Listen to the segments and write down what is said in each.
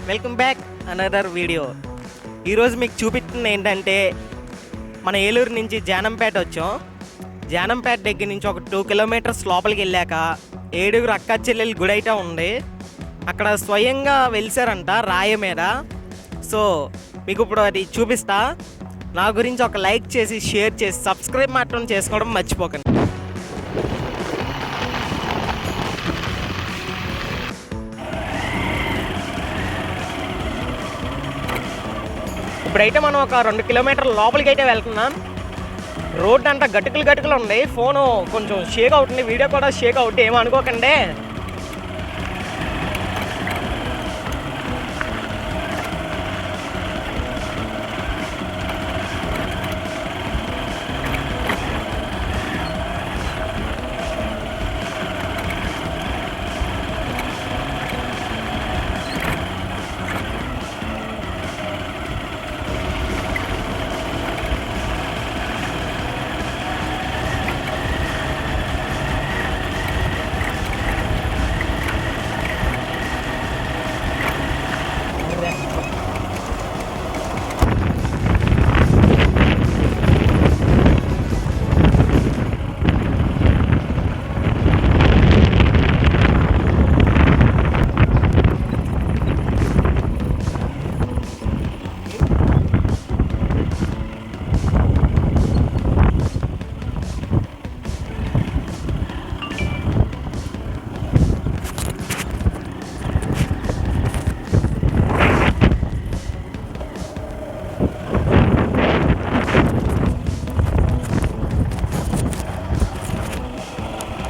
Welcome back another video. ఈరోజు మీకు చూపిస్తుంది ఏంటంటే మన ఏలూరు నుంచి జానంపేట వచ్చాం. జానంపేట దగ్గర నుంచి ఒక 2 కిలోమీటర్స్ లోపలికి వెళ్ళాక ఏడుగురు అక్క చెల్లెలు గుడి అయితే ఉంది. అక్కడ స్వయంగా వెలిసారంట రాయి మీద. సో మీకు ఇప్పుడు అది చూపిస్తా. నా గురించి ఒక లైక్ చేసి షేర్ చేసి సబ్స్క్రైబ్ మాత్రం చేసుకోవడం మర్చిపోకండి. ఇప్పుడైతే మనం ఒక 2 కిలోమీటర్ల లోపలికి అయితే వెళ్తున్నాం. రోడ్ అంతా గటుకులు ఉంది. ఫోను కొంచెం షేక్ అవుతుంది, వీడియో కూడా షేక్ అవుతుంది, ఏమో అనుకోకండి.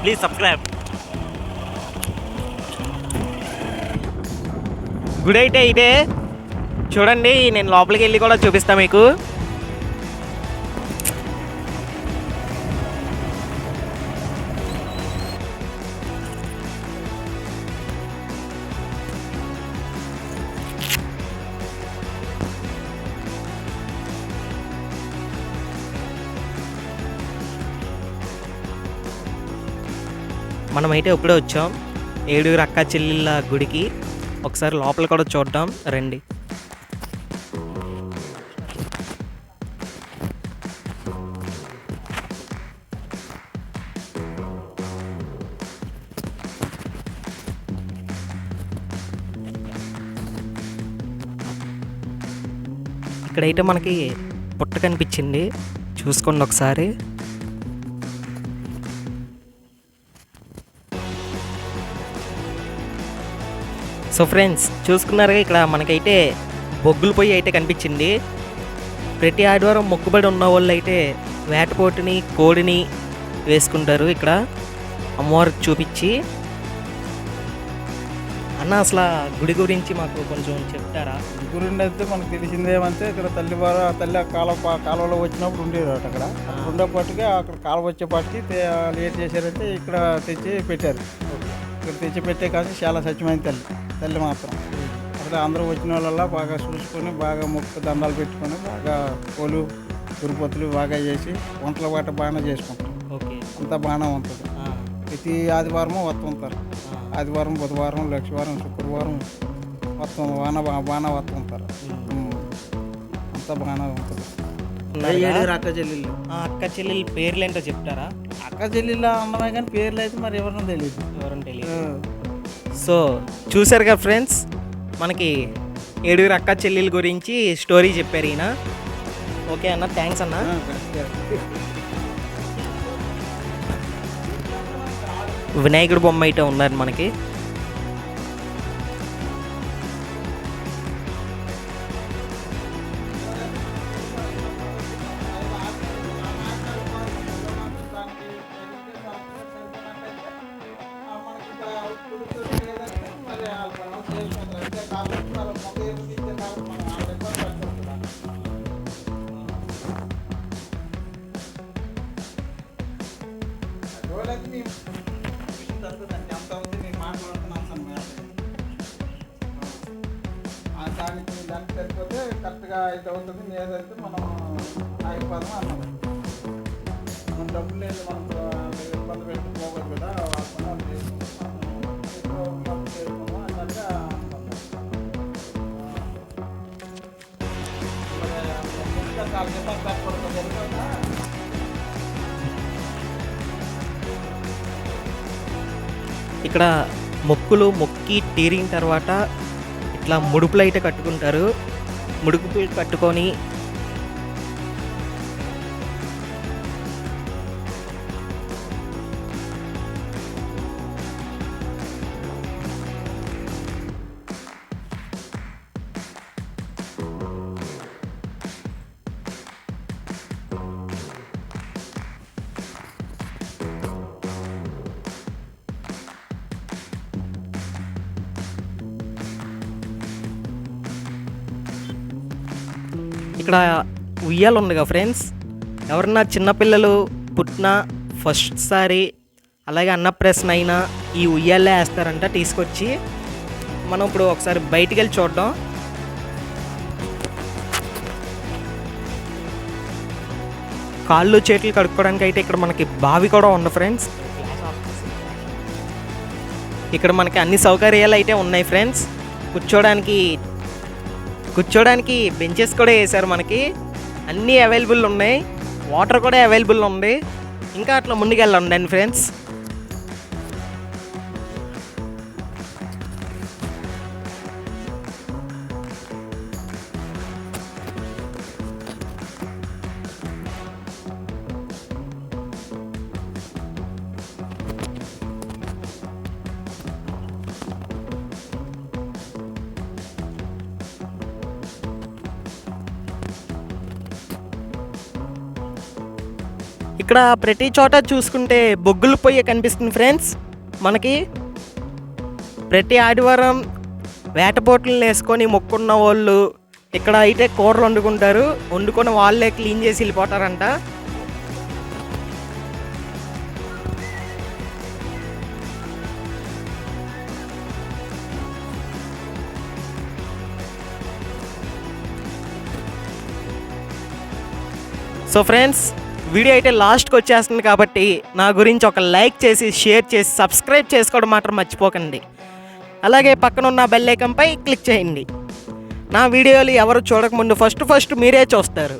Please subscribe. గుడ్ అయితే ఇదే చూడండి. నేను లోపలికి వెళ్ళి కూడా చూపిస్తా మీకు. మనమైతే ఇప్పుడే వచ్చాం ఏడుగురు అక్క చెల్లెళ్ళ గుడికి. ఒకసారి లోపల కూడా చూద్దాం రండి. ఇక్కడైతే మనకి పుట్ట కనిపించింది, చూసుకోండి ఒకసారి. సో ఫ్రెండ్స్ చూసుకున్నారుగా, ఇక్కడ మనకైతే బొగ్గులు పొయ్యి అయితే కనిపించింది. ప్రతి ఆదివారం మొక్కుబడి ఉన్న వాళ్ళు అయితే వేటపోటుని కోడిని వేసుకుంటారు ఇక్కడ అమ్మవారికి చూపించి. అన్న అసలు గుడి గురించి మాకు కొంచెం చెప్తారా? గురించి అయితే మనకు తెలిసింది ఏమంటే ఇక్కడ తల్లి కాలువలో వచ్చినప్పుడు ఉండేది అక్కడ ఉండేపాటికి అక్కడ కాలువ వచ్చేపాటికి ఏం చేశారంటే ఇక్కడ తెచ్చి పెట్టారు. ఇక్కడ తెచ్చి పెట్టే కానీ చాలా స్వచ్ఛమైన తల్లి మాత్రం అసలు అందరూ వచ్చిన వాళ్ళ బాగా చూసుకొని బాగా మొక్కు దండాలు పెట్టుకొని బాగా పూలు గురుపతులు బాగా చేసి వంటల వాట బాగానే చేసుకుంటారు. ఓకే, అంతా బాగానే ఉంటుంది. ప్రతి ఆదివారము వస్తుంటారు. ఆదివారం, బుధవారం, లక్షవారం, శుక్రవారం మొత్తం బాగానే వస్తుంటారు. అంతా బాగానే ఉంటుంది. అక్క చెల్లెళ్ళు అక్క చెల్లెళ్ళ పేర్లు ఏంటో చెప్తారా? అక్క చెల్లెళ్ళు అన్నమే కానీ పేర్లు అయితే మరి ఎవరినో తెలియదు. సో చూసారుగా ఫ్రెండ్స్, మనకి ఏడుగురు అక్క చెల్లెల గురించి స్టోరీ చెప్పారు ఈయన. ఓకే అన్న, థ్యాంక్స్ అన్న. వినాయకుడు బొమ్మ అయితే ఉన్నారు మనకి. దానికి సరిపోతే కరెక్ట్గా అయితే అవుతుంది. లేదంటే మనం ఆగిపోదాం అన్నాం. మన డబ్బులు లేదు, మనకు ఇబ్బంది పెట్టుకోకూడదు కదా. ఇక్కడ మొక్కి తీరిన తర్వాత ఇట్లా ముడుపులు అయితే కట్టుకుంటారు. ముడుపులు కట్టుకొని ఇక్కడ ఉయ్యాలు ఉందిగా ఫ్రెండ్స్, ఎవరన్నా చిన్నపిల్లలు పుట్టినా ఫస్ట్ సారి అలాగే అన్నప్రాసన అయినా ఈ ఉయ్యాలే వేస్తారంట తీసుకొచ్చి. మనం ఇప్పుడు ఒకసారి బయటికి వెళ్ళి చూద్దాం. కాళ్ళు చేతులు కడుక్కోవడానికి అయితే ఇక్కడ మనకి బావి కూడా ఉంది ఫ్రెండ్స్. ఇక్కడ మనకి అన్ని సౌకర్యాలు అయితే ఉన్నాయి ఫ్రెండ్స్. కూర్చోడానికి బెంచెస్ కూడా వేశారు. మనకి అన్నీ అవైలబుల్ ఉన్నాయి, వాటర్ కూడా అవైలబుల్ ఉంది. ఇంకా అట్లా ముందుకెళ్ళండి ఫ్రెండ్స్. ఇక్కడ ప్రతి చోట చూసుకుంటే బొగ్గుల పొయ్యి కనిపిస్తుంది ఫ్రెండ్స్. మనకి ప్రతి ఆదివారం వేటపోట్లను వేసుకొని మొక్కున్న వాళ్ళు ఇక్కడ అయితే కూరలు వండుకుంటారు. వండుకొని వాళ్ళే క్లీన్ చేసి వెళ్ళిపోతారంట. సో ఫ్రెండ్స్, వీడియో అయితే లాస్ట్కి వచ్చేస్తుంది కాబట్టి నా గురించి ఒక లైక్ చేసి షేర్ చేసి సబ్స్క్రైబ్ చేసుకోవడం మాత్రం మర్చిపోకండి. అలాగే పక్కన ఉన్న బెల్ ఐకాన్పై క్లిక్ చేయండి. నా వీడియోలు ఎవరు చూడకముందు ఫస్ట్ మీరే చూస్తారు.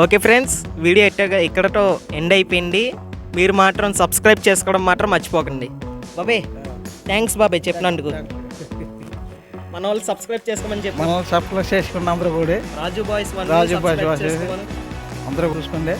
ఓకే ఫ్రెండ్స్, వీడియో ఇక్కడతో ఎండ్ అయిపోయింది. మీరు మాత్రం సబ్స్క్రైబ్ చేసుకోవడం మాత్రం మర్చిపోకండి. బాబాయ్ థ్యాంక్స్ బాబాయ్ చెప్పినందుకు. మన వాళ్ళు సబ్స్క్రైబ్ చేసుకోమని చెప్పి మనం సబ్స్క్రైబ్ చేసుకున్నాం. అందరూ కూడా రాజు బాయ్స్ అందరూ చూసుకోండి.